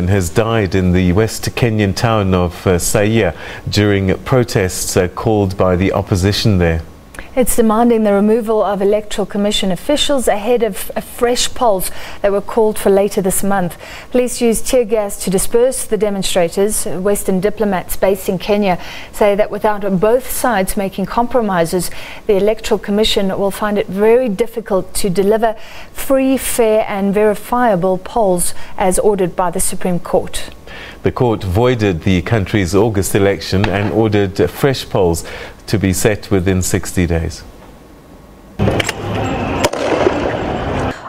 Has died in the Western Kenyan town of Siaya during protests called by the opposition there. It's demanding the removal of Electoral Commission officials ahead of fresh polls that were called for later this month. Police used tear gas to disperse the demonstrators. Western diplomats based in Kenya say that without both sides making compromises, the Electoral Commission will find it very difficult to deliver free, fair and verifiable polls as ordered by the Supreme Court. The court voided the country's August election and ordered fresh polls to be set within 60 days.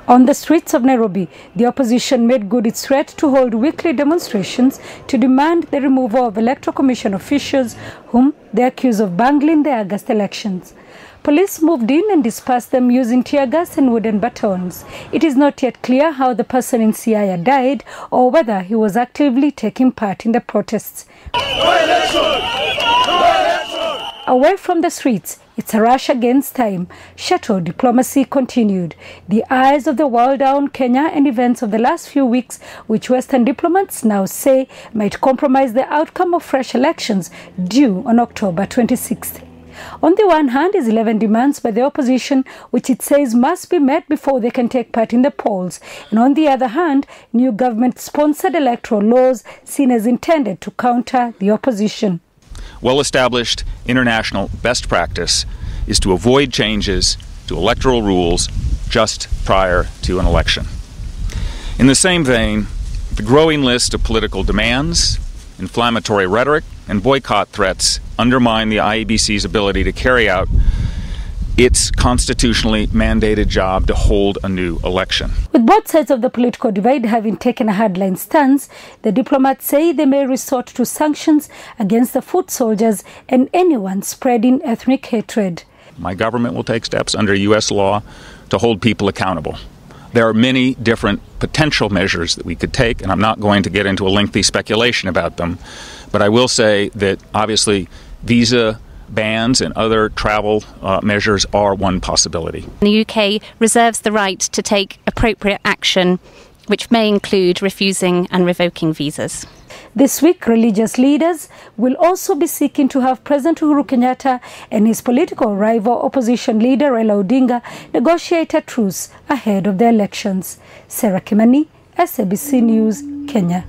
On the streets of Nairobi, the opposition made good its threat to hold weekly demonstrations to demand the removal of Electoral Commission officials whom they accuse of bungling the August elections. Police moved in and dispersed them using tear gas and wooden batons. It is not yet clear how the person in Siaya died or whether he was actively taking part in the protests. Away from the streets, it's a rush against time. Shuttle diplomacy continued. The eyes of the world are on Kenya and events of the last few weeks, which Western diplomats now say might compromise the outcome of fresh elections due on October 26th. On the one hand is 11 demands by the opposition, which it says must be met before they can take part in the polls. And on the other hand, new government-sponsored electoral laws seen as intended to counter the opposition. Well-established international best practice is to avoid changes to electoral rules just prior to an election. In the same vein, the growing list of political demands, inflammatory rhetoric, and boycott threats undermine the IEBC's ability to carry out its constitutionally mandated job to hold a new election. With both sides of the political divide having taken a hardline stance, the diplomats say they may resort to sanctions against the foot soldiers and anyone spreading ethnic hatred. My government will take steps under U.S. law to hold people accountable. There are many different potential measures that we could take, and I'm not going to get into a lengthy speculation about them, but I will say that obviously visa bans and other travel measures are one possibility. The UK reserves the right to take appropriate action, which may include refusing and revoking visas. This week, religious leaders will also be seeking to have President Uhuru Kenyatta and his political rival opposition leader Raila Odinga negotiate a truce ahead of the elections. Sarah Kimani, SABC News, Kenya.